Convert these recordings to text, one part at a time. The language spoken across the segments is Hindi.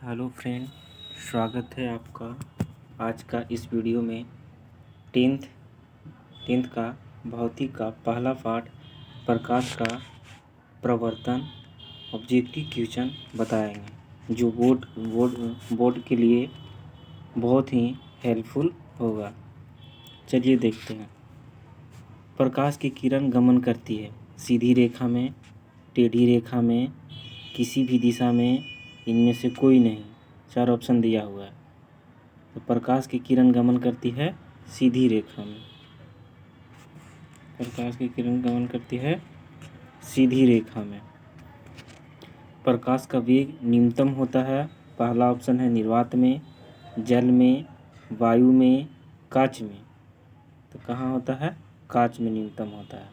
हेलो फ्रेंड, स्वागत है आपका आज का इस वीडियो में। टेंथ का भौतिक का पहला पाठ प्रकाश का प्रवर्तन ऑब्जेक्टिव क्वेश्चन बताएंगे, जो बोर्ड के लिए बहुत ही हेल्पफुल होगा। चलिए देखते हैं। प्रकाश की किरण गमन करती है सीधी रेखा में, टेढ़ी रेखा में, किसी भी दिशा में, इनमें से कोई नहीं। 4 ऑप्शन दिया हुआ है। तो प्रकाश की किरण गमन करती है सीधी रेखा में। प्रकाश की किरण गमन करती है सीधी रेखा में। प्रकाश का वेग न्यूनतम होता है। पहला ऑप्शन है निर्वात में, जल में, वायु में, कांच में। तो कहाँ होता है? कांच में न्यूनतम होता है।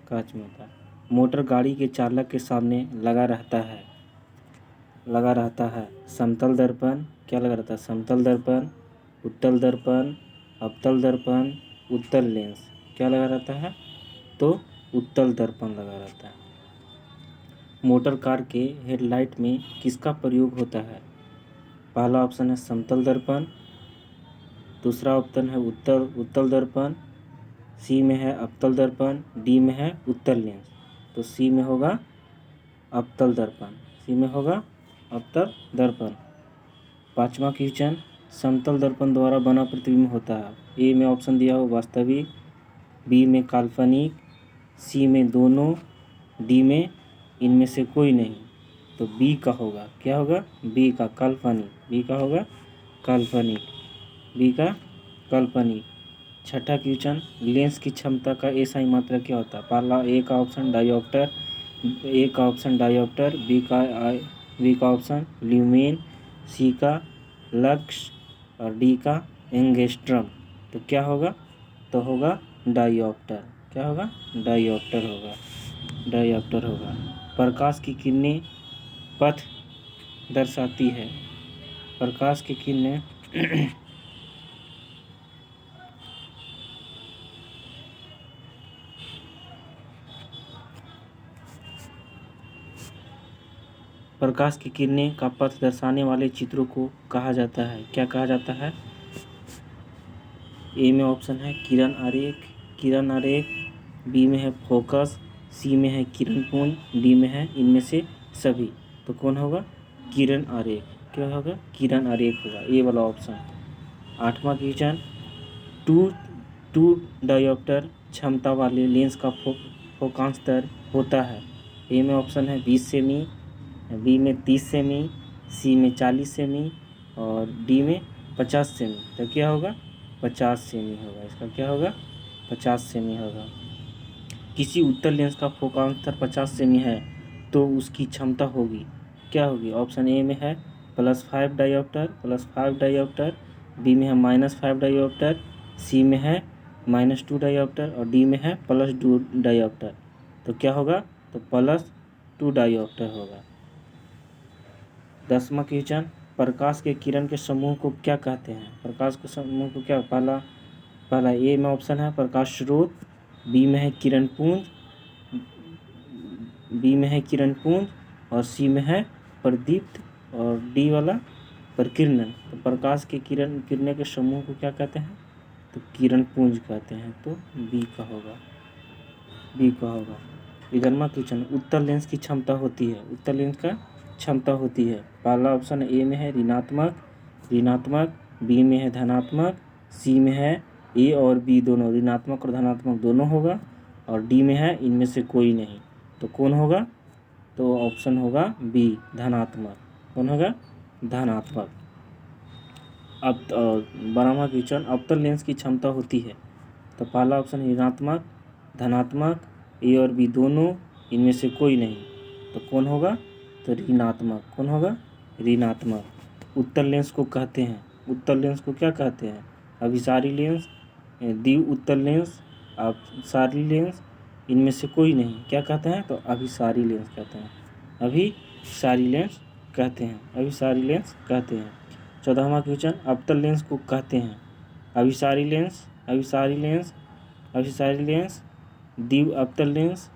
कांच में होता है। मोटर गाड़ी के चालक के सामने लगा रहता है समतल दर्पण। क्या लगा रहता है? समतल दर्पण, उत्तल दर्पण, अवतल दर्पण, उत्तल लेंस। क्या लगा रहता है? तो उत्तल दर्पण लगा रहता है। मोटर कार के हेडलाइट में किसका प्रयोग होता है? पहला ऑप्शन है समतल दर्पण, दूसरा ऑप्शन है उत्तल दर्पण, सी में है अवतल दर्पण, डी में है उत्तल लेंस। तो सी में होगा अवतल दर्पण। सी में होगा अवतल दर्पण। पांचवा क्वेश्चन, समतल दर्पण द्वारा बना प्रतिबिंब होता है। ए में ऑप्शन दिया हो वास्तविक, बी में काल्पनिक, सी में दोनों, डी में इनमें से कोई नहीं। तो बी का होगा, क्या होगा? बी का काल्पनिक। बी का होगा काल्पनिक। बी का काल्पनिक। छठा क्वेश्चन, लेंस की क्षमता का एसआई मात्रा क्या होता है? पहला ए का ऑप्शन डायोप्टर, बी का ऑप्शन ल्यूमेन, सी का लक्स और डी का एंगस्ट्रम। तो क्या होगा? तो होगा डायोप्टर। क्या होगा? डायोप्टर होगा। डायोप्टर होगा। प्रकाश की किरणें पथ दर्शाती है। प्रकाश की किरणें प्रकाश की किरणें का पथ दर्शाने वाले चित्रों को कहा जाता है। क्या कहा जाता है? ए में ऑप्शन है किरण आरेख, बी में है फोकस, सी में है किरण पुंज, डी में है इनमें से सभी। तो कौन होगा? किरण आरेख। क्या होगा? किरण आरेख होगा, ए वाला ऑप्शन। आठवां क्वेश्चन, टू डायोप्टर क्षमता वाले लेंस का फोकांश दर होता है। ए में ऑप्शन है 20 सेमी, बी में 30 सेमी, सी में 40 सेमी और डी में 50 सेमी। तो क्या होगा? 50 सेमी होगा। इसका क्या होगा? 50 सेमी होगा। किसी उत्तल लेंस का फोकांश दर 50 सेमी है तो उसकी क्षमता होगी, क्या होगी? ऑप्शन ए में है +5 डायोप्टर, बी में है -5 डायोप्टर, सी में है -2 डायोप्टर और डी में है +2 डायोप्टर। तो क्या होगा? तो +2 डायोप्टर होगा। 10वां क्वेश्चन, प्रकाश के किरण के समूह को क्या कहते हैं? प्रकाश के समूह को क्या? पहला ए में ऑप्शन है प्रकाश स्रोत, बी में है किरण पुंज और सी में है प्रदीप्त और डी वाला प्रकीर्णन। तो प्रकाश के किरणें के समूह को क्या कहते हैं? तो किरण पुंज कहते हैं। तो बी का होगा। 11वां क्वेश्चन, उत्तल लेंस की क्षमता होती है। उत्तल लेंस का क्षमता होती है। पहला ऑप्शन ए में है ऋणात्मक, बी में है धनात्मक, सी में है ए और बी दोनों, ऋणात्मक और धनात्मक दोनों होगा और डी में है इनमें से कोई नहीं। तो कौन होगा? तो ऑप्शन होगा बी धनात्मक। कौन होगा? धनात्मक। अब 12वां क्वेश्चन, अवतल लेंस की क्षमता होती है। तो पहला ऑप्शन ऋणात्मक, धनात्मक, ए और बी दोनों, इनमें से कोई नहीं। तो कौन होगा? तो ऋणात्मक। कौन होगा? ऋणात्मक। उत्तल लेंस को कहते हैं, उत्तल लेंस को क्या कहते हैं? अभिसारी लेंस, द्वि उत्तल लेंस, अपसारी लेंस, इनमें से कोई नहीं। क्या कहते हैं? तो अभिसारी लेंस कहते हैं। अभिसारी लेंस कहते हैं। 14वां क्वेश्चन, अवतल लेंस को कहते हैं अभिसारी लेंस, द्वि अवतल लेंस,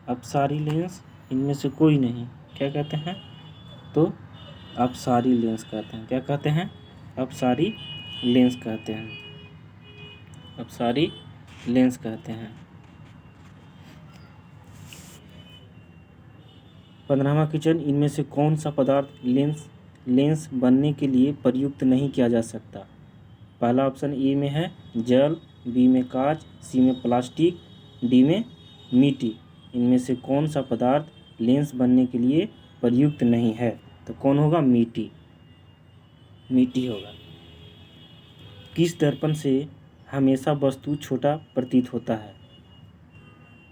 अपसारी लेंस, इनमें से कोई नहीं। क्या कहते हैं? तो अपसारी लेंस कहते हैं। क्या कहते हैं? अपसारी लेंस कहते हैं। अपसारी लेंस कहते हैं। 15वां क्वेश्चन, इनमें से कौन सा पदार्थ लेंस बनने के लिए प्रयुक्त नहीं किया जा सकता? पहला ऑप्शन ए में है जल, बी में कांच, सी में प्लास्टिक, डी में मिट्टी। इनमें से कौन सा पदार्थ लेंस बनने के लिए प्रयुक्त नहीं है? तो कौन होगा? मिट्टी। मिट्टी होगा। किस दर्पण से हमेशा वस्तु छोटा प्रतीत होता है?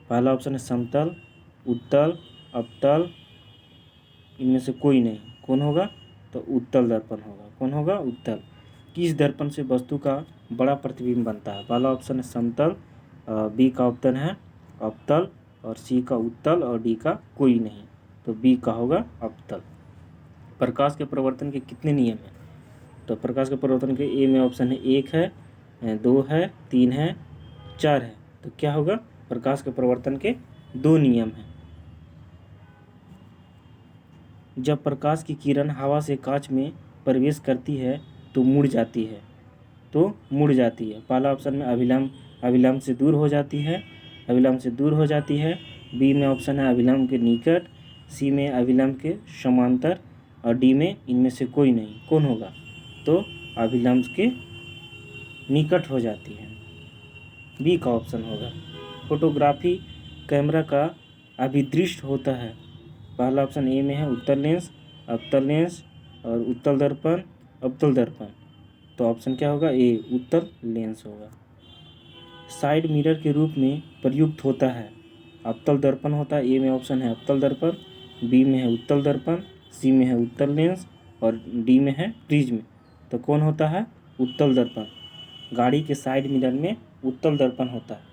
पहला ऑप्शन है समतल, उत्तल, अवतल, इनमें से कोई नहीं। कौन होगा? तो उत्तल दर्पण होगा। कौन होगा? उत्तल। किस दर्पण से वस्तु का बड़ा प्रतिबिंब बनता है? पहला ऑप्शन है समतल, बी का ऑप्शन है अवतल, और सी का उत्तल, और डी का कोई नहीं। तो बी का होगा अवतल। प्रकाश के प्रवर्तन के कितने नियम हैं? तो प्रकाश के प्रवर्तन के ए में ऑप्शन है 1 है, 2 है, 3 है, 4 है। तो क्या होगा? प्रकाश के प्रवर्तन के 2 नियम हैं। जब प्रकाश की किरण हवा से कांच में प्रवेश करती है तो मुड़ जाती है। पहला ऑप्शन में अभिलंब से दूर हो जाती है। अभिलंब से दूर हो जाती है। बी में ऑप्शन है अभिलंब के निकट, सी में अभिलंब के समांतर, और डी में इनमें से कोई नहीं। कौन होगा? तो अभिलंब के निकट हो जाती है। बी का ऑप्शन होगा। फोटोग्राफी कैमरा का अभिदृष्ट होता है। पहला ऑप्शन ए में है उत्तल लेंस, अवतल लेंस, और उत्तल दर्पण, अवतल दर्पण। तो ऑप्शन क्या होगा? ए, उत्तल लेंस होगा। साइड मिरर के रूप में प्रयुक्त होता है। अवतल दर्पण होता है। ए में ऑप्शन है अवतल दर्पण, बी में है उत्तल दर्पण, सी में है उत्तल लेंस, और डी में है प्रिज्म। तो कौन होता है? उत्तल दर्पण। गाड़ी के साइड मिरर में उत्तल दर्पण होता है।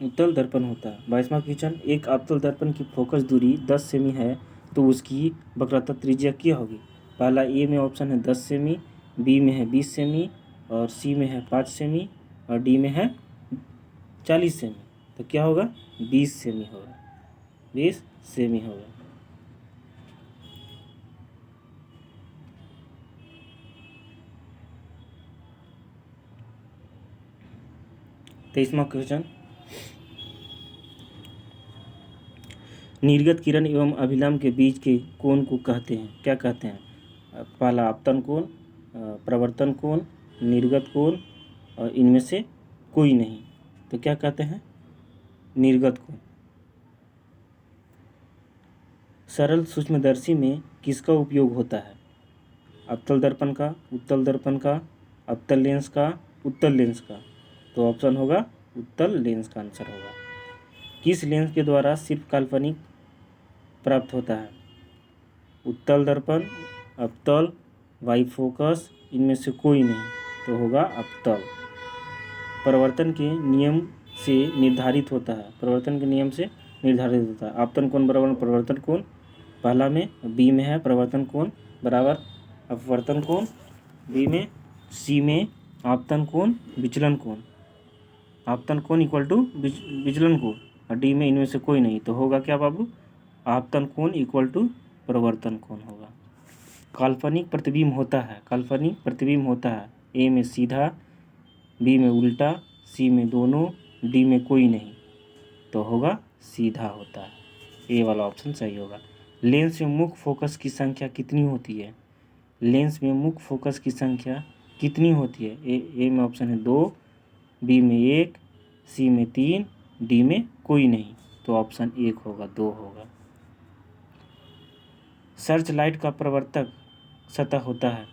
उत्तल दर्पण होता है। 22वां क्वेश्चन, एक अवतल दर्पण की फोकस दूरी 10 सेमी है तो उसकी वक्रता त्रिज्या क्या होगी? पहला ए में ऑप्शन है 10 सेमी, बी में है 20 सेमी, और सी में है 5 सेमी, और डी में है 40 सेमी। तो क्या होगा? 20 सेमी होगा। 20 सेमी होगा। तेईसवां क्वेश्चन, निर्गत किरण एवं अभिलंब के बीच के कोण को कहते हैं? क्या कहते हैं? पहला आपतन कोण, प्रवर्तन कोण, निर्गत कोण, और इनमें से कोई नहीं। तो क्या कहते हैं? निर्गत कोण। सरल सूक्ष्मदर्शी में किसका उपयोग होता है? अवतल दर्पण का, उत्तल दर्पण का, अवतल लेंस का, उत्तल लेंस का। तो ऑप्शन होगा उत्तल लेंस का आंसर होगा। किस लेंस के द्वारा सिर्फ काल्पनिक प्राप्त होता है? उत्तल दर्पण, अवतल, बाइफोकस, इनमें से कोई नहीं। तो होगा अवतल। परिवर्तन के नियम से निर्धारित होता है। परिवर्तन के नियम से निर्धारित होता है। आपतन कोण बराबर परिवर्तन कोण। पहला में बी में है परिवर्तन कोण बराबर अपवर्तन कोण, बी में, सी में आपतन कोण विचलन कोण, आपतन कोण इक्वल टू विचलन कोण, और डी में इनमें से कोई नहीं। तो होगा क्या बाबू? आपतन कोण इक्वल टू परिवर्तन कोण होगा। काल्पनिक प्रतिबिंब होता है। काल्पनिक प्रतिबिंब होता है। ए में सीधा, बी में उल्टा, सी में दोनों, डी में कोई नहीं। तो होगा सीधा होता है। ए वाला ऑप्शन सही होगा। लेंस में मुख्य फोकस की संख्या कितनी होती है? लेंस में मुख्य फोकस की संख्या कितनी होती है? ए में ऑप्शन है 2, बी में 1, सी में 3, डी में कोई नहीं। तो ऑप्शन 1 होगा, 2 होगा। सर्च लाइट का प्रवर्तक सतह होता है।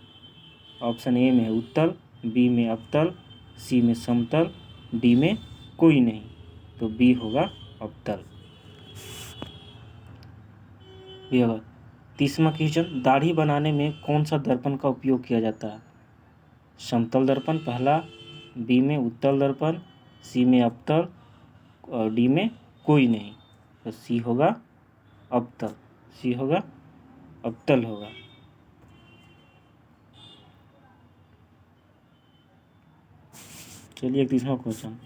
ऑप्शन ए में है उत्तल, बी में अवतल, सी में समतल, डी में कोई नहीं। तो बी होगा अवतल। बी होगा। 30वां क्वेश्चन, दाढ़ी बनाने में कौन सा दर्पण का उपयोग किया जाता है? समतल दर्पण पहला, बी में उत्तल दर्पण, सी में अवतल, और डी में कोई नहीं। तो सी होगा अवतल। सी होगा अवतल होगा। चलिए 31वां क्वेश्चन,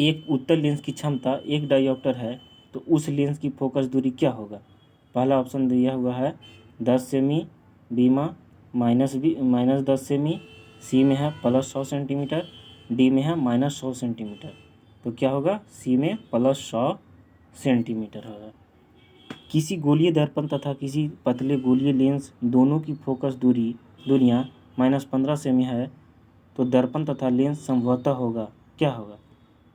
एक उत्तल लेंस की क्षमता एक डायोप्टर है तो उस लेंस की फोकस दूरी क्या होगा? पहला ऑप्शन दिया हुआ है 10 सेमी, बी में -10 सेमी, सी में है +100 सेंटीमीटर, डी में है -100 सेंटीमीटर। तो क्या होगा? सी में +100 सेंटीमीटर होगा। किसी गोलीय दर्पण तथा किसी पतले गोलीय लेंस दोनों की फोकस दूरियाँ -15 सेमी है तो दर्पण तथा लेंस संभवतः होगा, क्या होगा?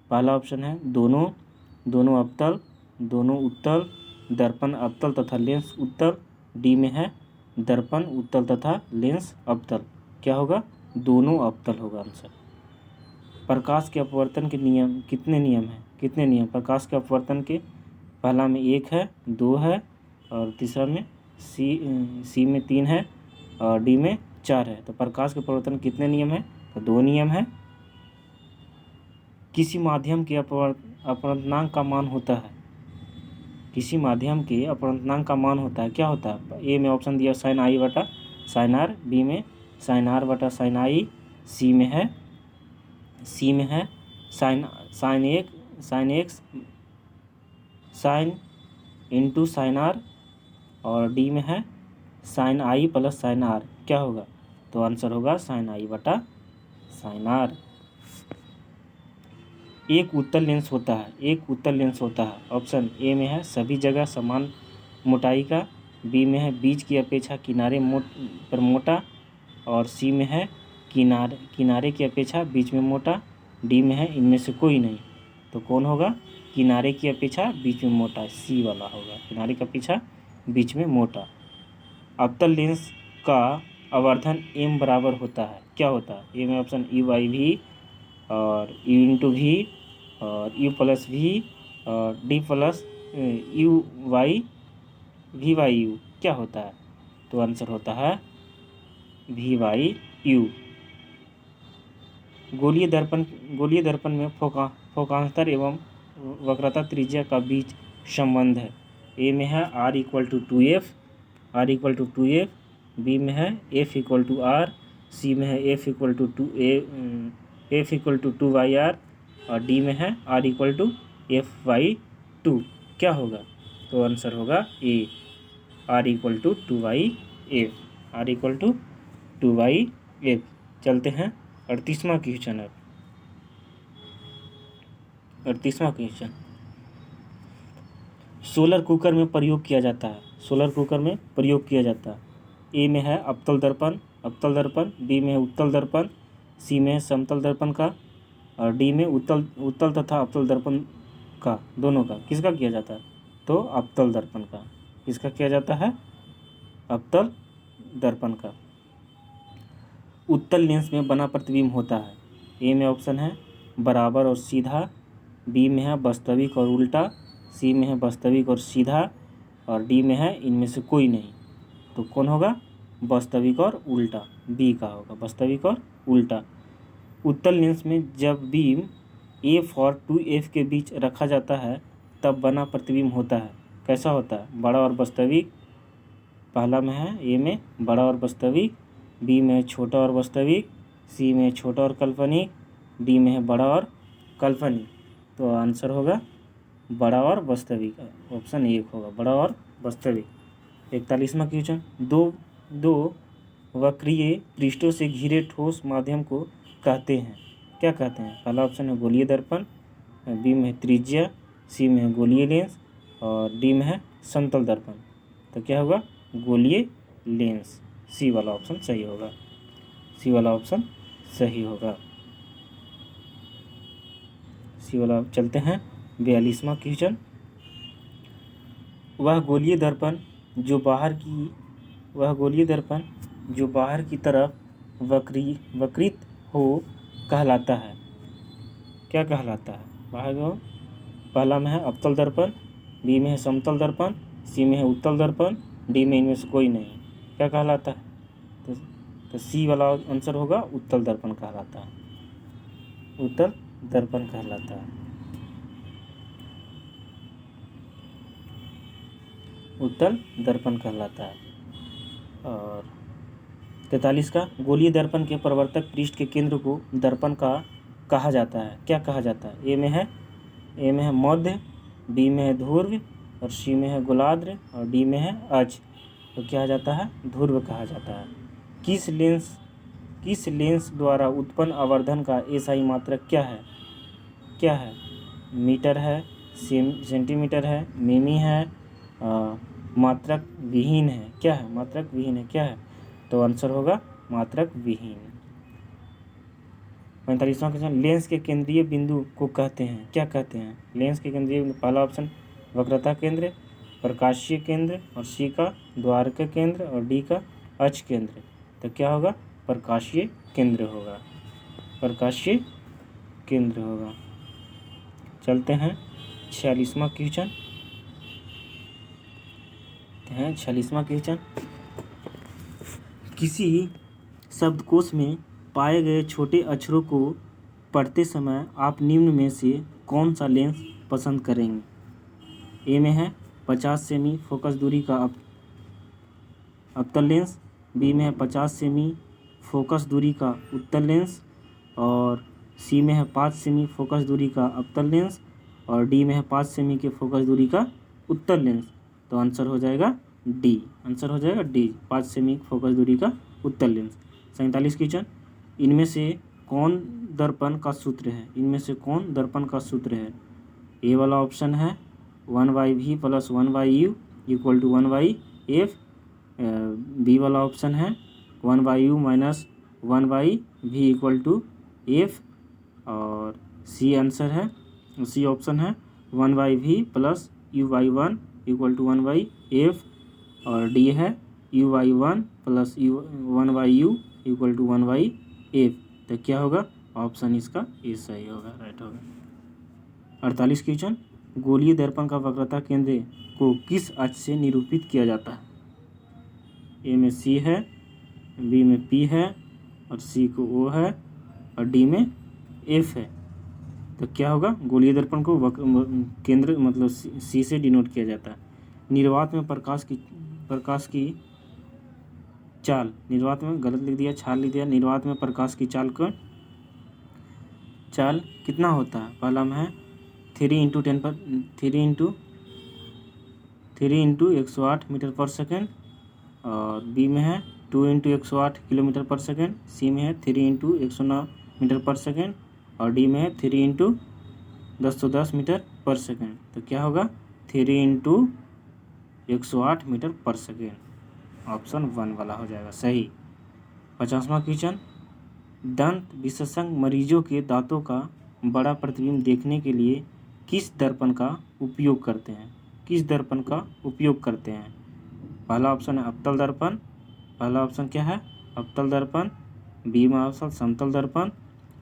पहला ऑप्शन है दोनों अवतल, दोनों उत्तल, दर्पण अवतल तथा लेंस उत्तल। डी में है दर्पण उत्तल तथा लेंस अवतल। क्या होगा? दोनों अवतल होगा आंसर। प्रकाश के अपवर्तन के नियम कितने नियम प्रकाश के अपवर्तन के? पहला में 1 है, 2 है और तीसरा में सी में 3 है और डी में 4 है। तो प्रकाश के अपवर्तन कितने नियम है? तो 2 नियम है। किसी माध्यम के अपवर्तनांक का मान होता है, किसी माध्यम के अपवर्तनांक का मान होता है, क्या होता है? ए में ऑप्शन दिया sin i बटा sin r, बी में sin r बटा sin i, सी में है sin x sin into sin r और डी में है sin i plus sin r। क्या होगा? तो आंसर होगा sin i बटा sin r। एक उत्तल लेंस होता है। ऑप्शन ए में है सभी जगह समान मोटाई का, बी में है बीच की अपेक्षा किनारे पर मोटा और सी में है किनारे की अपेक्षा बीच में मोटा, डी में है इनमें से कोई नहीं। तो कौन होगा? किनारे की अपेक्षा बीच में मोटा, सी वाला होगा, किनारे की अपेक्षा बीच में मोटा। अवतल लेंस का आवर्धन m बराबर होता है, क्या होता है? ए में ऑप्शन u/v और u/v और u+v और d प्लस v/u। क्या होता है? तो आंसर होता है v/u। गोलीय दर्पण में फोकांतर एवं वक्रता त्रिज्या का बीच संबंध है। ए में है r = 2f, बी में है f = r, सी में है f = 2r और डी में है r = f/2। क्या होगा? तो आंसर होगा ए, r = 2/f। चलते हैं 38वां क्वेश्चन है। 38वां क्वेश्चन सोलर कुकर में प्रयोग किया जाता है। ए में है अवतल दर्पण, बी में है उत्तल दर्पण, सी में है समतल दर्पण का और डी में उत्तल तथा अवतल दर्पण का, दोनों का। किसका किया जाता है? तो अवतल दर्पण का। किसका किया जाता है? अवतल दर्पण का। उत्तल लेंस में बना प्रतिबिंब होता है। ए में ऑप्शन है बराबर और सीधा, बी में है वास्तविक और उल्टा, सी में है वास्तविक और सीधा और डी में है इनमें से कोई नहीं। तो कौन होगा? वास्तविक और उल्टा, बी का होगा, वास्तविक और उल्टा। उत्तल लेंस में जब बीम f और 2f के बीच रखा जाता है तब बना प्रतिबिंब होता है। कैसा होता है? बड़ा और वास्तविक। पहला में है ए में बड़ा और वास्तविक, बी में छोटा और वास्तविक, सी में छोटा और काल्पनिक, डी में है बड़ा और काल्पनिक। तो आंसर होगा बड़ा और वास्तविक, ऑप्शन 1 होगा, बड़ा और वास्तविक। 41वां क्वेश्चन दो वक्रीय पृष्ठों से घिरे ठोस माध्यम को कहते हैं, क्या कहते हैं? पहला ऑप्शन है गोलीय दर्पण, बी में है त्रिज्या, सी में है गोलीय लेंस और डी में है समतल दर्पण। तो क्या होगा? गोलीय लेंस, सी वाला ऑप्शन सही होगा, सी वाला ऑप्शन सही होगा, सी वाला। चलते हैं 42वां क्वेश्चन। वह गोलीय दर्पण जो बाहर की तरफ वक्रित हो कहलाता है, क्या कहलाता है? पहला में है अवतल दर्पण, बी में है समतल दर्पण, सी में है उत्तल दर्पण, डी में इनमें से कोई नहीं। क्या कहलाता है? तो सी वाला आंसर होगा उत्तल दर्पण कहलाता है, उत्तल दर्पण कहलाता है, उत्तल दर्पण कहलाता है। और 43 का गोलीय दर्पण के प्रवर्तक पृष्ठ के केंद्र को दर्पण का कहा जाता है, क्या कहा जाता है? ए में है मध्य, बी में है ध्रुव और सी में है गोलार्ध और डी में है अक्ष, तो क्या आ जाता है? ध्रुव कहा जाता है। किस लेंस द्वारा उत्पन्न आवर्धन का एसआई मात्रक क्या है? क्या है? मीटर है, सेंटीमीटर है, मिमी है, मात्रक विहीन है। क्या है? मात्रक विहीन है। क्या है? तो आंसर होगा मात्रक विहीन। 45वां क्वेश्चन, लेंस के केंद्रीय बिंदु को कहते हैं, क्या कहते हैं? लेंस के केंद्रीय बिंदु, पहला ऑप्शन वक्रता केंद्र, प्रकाशीय केंद्र और सी का द्वारक केंद्र और डी का अक्ष केंद्र, तो क्या होगा? प्रकाशीय केंद्र होगा। प्रकाशीय केंद्र होगा। चलते हैं 46वां क्वेश्चन। 46वां क्वेश्चन, किसी शब्दकोश में पाए गए छोटे अक्षरों को पढ़ते समय आप निम्न में से कौन सा लेंस पसंद करेंगे? ए में है 50 सेमी फोकस दूरी का अवतल लेंस, बी में है 50 सेमी फोकस दूरी का उत्तल लेंस और सी में है 5 सेमी फोकस दूरी का अवतल लेंस और डी में है 5 सेमी के फोकस दूरी का उत्तल लेंस, तो आंसर हो जाएगा डी। आंसर हो जाएगा डी, 5 सेमी फोकस दूरी का उत्तल लेंस। 47 क्वेश्चन, इनमें से कौन दर्पण का सूत्र है? इनमें से कौन दर्पण का सूत्र है? ए वाला ऑप्शन है 1/v + 1/u = 1/f, बी वाला ऑप्शन है 1/u - 1/v = f और सी आंसर है, सी ऑप्शन है 1/v + u/1 = 1/f और डी है u/1 + 1/u = 1/f, तो क्या होगा? ऑप्शन इसका ए सही होगा, राइट होगा। 48 क्वेश्चन, गोलीय दर्पण का वक्रता केंद्र को किस अक्ष से निरूपित किया जाता है? ए में सी है, बी में पी है और सी को ओ है और डी में एफ है, तो क्या होगा? गोलीय दर्पण को केंद्र मतलब सी से डिनोट किया जाता है। निर्वात में प्रकाश की चाल, निर्वात में गलत लिख दिया, छाल लिख दिया। निर्वात में प्रकाश की चाल कितना होता है? पहला में है 3 × 108 मीटर पर सेकेंड और बी में है 2 × 108 किलोमीटर पर सेकेंड, सी में है 3 × 109 मीटर पर सेकेंड और डी में है 3 × 1010 मीटर पर सेकेंड, तो क्या होगा? 3 × 108 मीटर पर सेकेंड, ऑप्शन 1 वाला हो जाएगा सही। 50वां क्वेश्चन, दंत विशेषज्ञ मरीजों के दांतों का बड़ा प्रतिबिंब देखने के लिए किस दर्पण का उपयोग करते हैं? किस दर्पण का उपयोग करते हैं? पहला ऑप्शन है अवतल दर्पण, पहला ऑप्शन क्या है? अवतल दर्पण, बी में ऑप्शन समतल दर्पण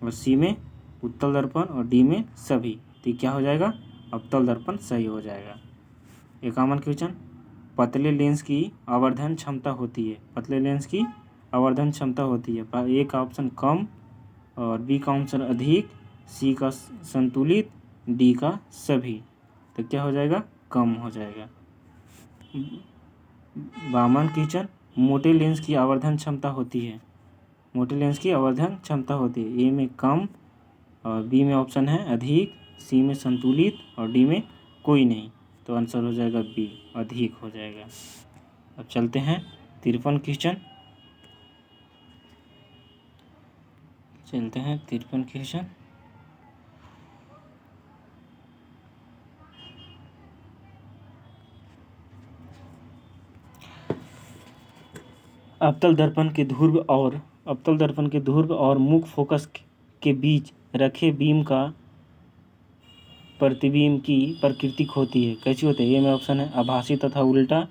और सी में उत्तल दर्पण और डी में सभी, तो क्या हो जाएगा? अवतल दर्पण सही हो जाएगा। 51 क्वेश्चन, पतले लेंस की आवर्धन क्षमता होती है, पतले लेंस की आवर्धन क्षमता होती है, ए का ऑप्शन कम और बी का ऑप्शन अधिक, सी का संतुलित, डी का सभी, तो क्या हो जाएगा? कम हो जाएगा। 52 क्वेश्चन, मोटे लेंस की आवर्धन क्षमता होती है, मोटे लेंस की आवर्धन क्षमता होती है, ए में कम और बी में ऑप्शन है अधिक, सी में संतुलित और डी में कोई नहीं, तो आंसर हो जाएगा बी, अधिक हो जाएगा। अब चलते हैं 53 क्वेश्चन। चलते हैं 53 क्वेश्चन। अवतल दर्पण के ध्रुव और मुख्य फोकस के बीच रखे बीम का प्रतिबिंब की प्रकृति होती है, कैसी होती है? ए में ऑप्शन है आभासी तथा उल्टा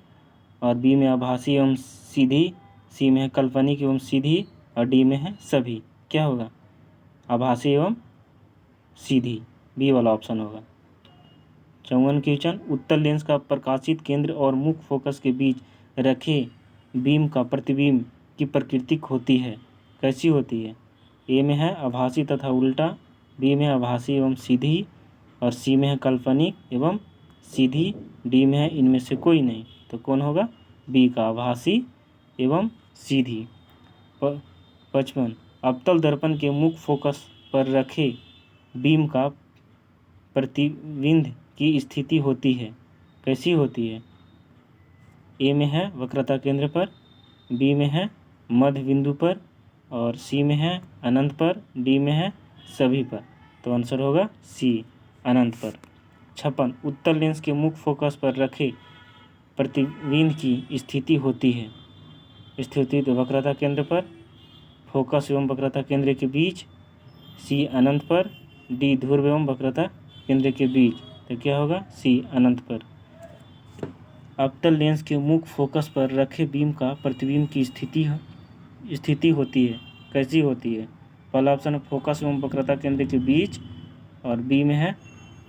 और बी में आभासी एवं सीधी, सी में है काल्पनिक एवं सीधी और डी में है सभी, क्या होगा? आभासी एवं सीधी, बी वाला ऑप्शन होगा। 54 क्वेश्चन, उत्तल लेंस का प्रकाशित केंद्र और मुख्य फोकस के बीच रखे बीम का प्रतिबिंब की प्रकृति होती है, कैसी होती है? ए में है आभासी तथा उल्टा, बी में आभासी एवं सीधी और सी में है काल्पनिक एवं सीधी, डी में है इनमें से कोई नहीं, तो कौन होगा? बी का आभासी एवं सीधी। 55, अवतल दर्पण के मुख्य फोकस पर रखे बीम का प्रतिबिंब की स्थिति होती है। कैसी होती है? ए में है वक्रता केंद्र पर, बी में है मध्य बिंदु पर, और सी में है अनंत पर, डी में है सभी पर। तो आंसर होगा सी, अनंत पर। 56 उत्तल लेंस के मुख्य फोकस पर रखे प्रतिबिंब की स्थिति होती है। स्थिति तो वक्रता केंद्र पर, फोकस एवं वक्रता केंद्र के बीच, सी अनंत पर, डी ध्रुव एवं वक्रता केंद्र के बीच। तो क्या होगा? सी, अनंत पर। अवतल लेंस के मुख्य फोकस पर रखे बीम का प्रतिबिंब की स्थिति होती है। कैसी होती है? पहला ऑप्शन है फोकस एवं वक्रता केंद्र के बीच, और बी में है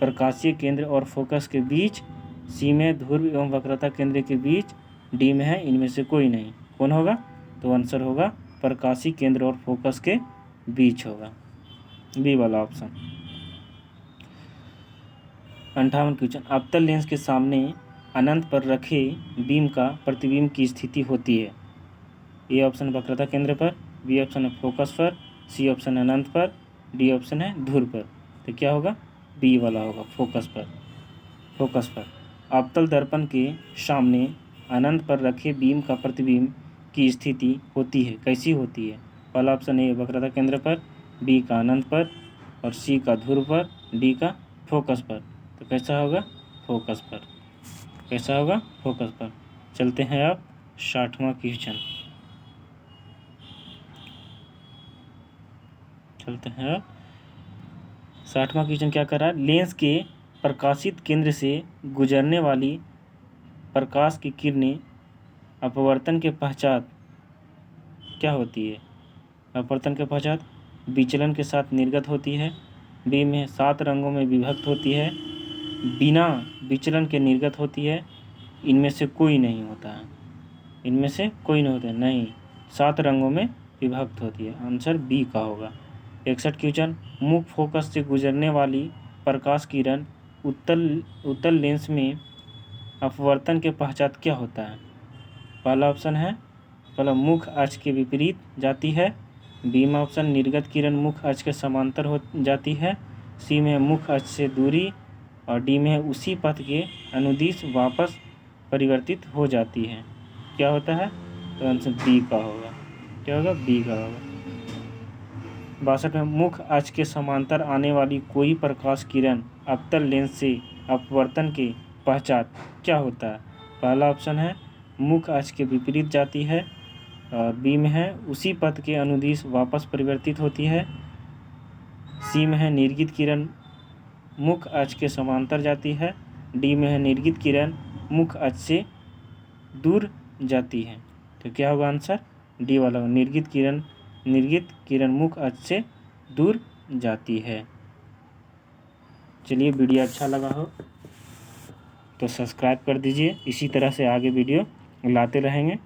प्रकाशीय केंद्र और फोकस के बीच, सी में ध्रुव एवं वक्रता केंद्र के बीच, डी में है इनमें से कोई नहीं। कौन होगा? तो आंसर होगा प्रकाशीय केंद्र और फोकस के बीच होगा, बी वाला ऑप्शन। 58 क्वेश्चन, अवतल लेंस के सामने अनंत पर रखे बीम का प्रतिबिंब की स्थिति होती है। ए ऑप्शन वक्रता केंद्र पर, बी ऑप्शन है फोकस पर, सी ऑप्शन है अनंत पर, डी ऑप्शन है ध्रुव पर। तो क्या होगा? बी वाला होगा, फोकस पर। फोकस पर अवतल दर्पण के सामने अनंत पर रखे बीम का प्रतिबिंब की स्थिति होती है। कैसी होती है? पहला ऑप्शन ए वक्रता केंद्र पर, बी का अनंत पर, और सी का ध्रुव पर, डी का फोकस पर। तो कैसा होगा? फोकस पर। कैसा होगा? फोकस पर। चलते हैं आप 60वां क्वेश्चन। चलते हैं आप 60वां क्वेश्चन क्या कर रहा है? लेंस के प्रकाशित केंद्र से गुजरने वाली प्रकाश की किरणें अपवर्तन के पश्चात क्या होती है? अपवर्तन के पश्चात विचलन के साथ निर्गत होती है, बी में 7 रंगों में विभक्त होती है, बिना विचलन के निर्गत होती है, इनमें से कोई नहीं होता है। इनमें से कोई नहीं होता है, नहीं, 7 रंगों में विभक्त होती है। आंसर बी का होगा। 61 क्वेश्चन, मुख्य फोकस से गुजरने वाली प्रकाश किरण उत्तल लेंस में अपवर्तन के पश्चात क्या होता है? पहला ऑप्शन है पहला मुख्य अक्ष के विपरीत जाती है, बी में ऑप्शन निर्गत किरण मुख्य अक्ष के समांतर हो जाती है, सी में मुख्य अक्ष से दूरी, और डी में उसी पथ के अनुदिश वापस परिवर्तित हो जाती है। क्या होता है? तो आंसर बी का होगा। क्या होगा? बी का होगा। 62 में मुख्य अक्ष के समांतर आने वाली कोई प्रकाश किरण अवतल लेंस से अपवर्तन के पश्चात क्या होता है? पहला ऑप्शन है मुख्य अक्ष के विपरीत जाती है, और बी में है उसी पथ के अनुदिश वापस परिवर्तित होती है, सी में है निर्गित किरण मुख्य अक्ष के समांतर जाती है, डी में है निर्गित किरण मुख्य अक्ष से दूर जाती है। तो क्या होगा आंसर? डी वाला होगा, निर्गित किरण मुख्य अक्ष से दूर जाती है। चलिए, वीडियो अच्छा लगा हो तो सब्सक्राइब कर दीजिए। इसी तरह से आगे वीडियो लाते रहेंगे।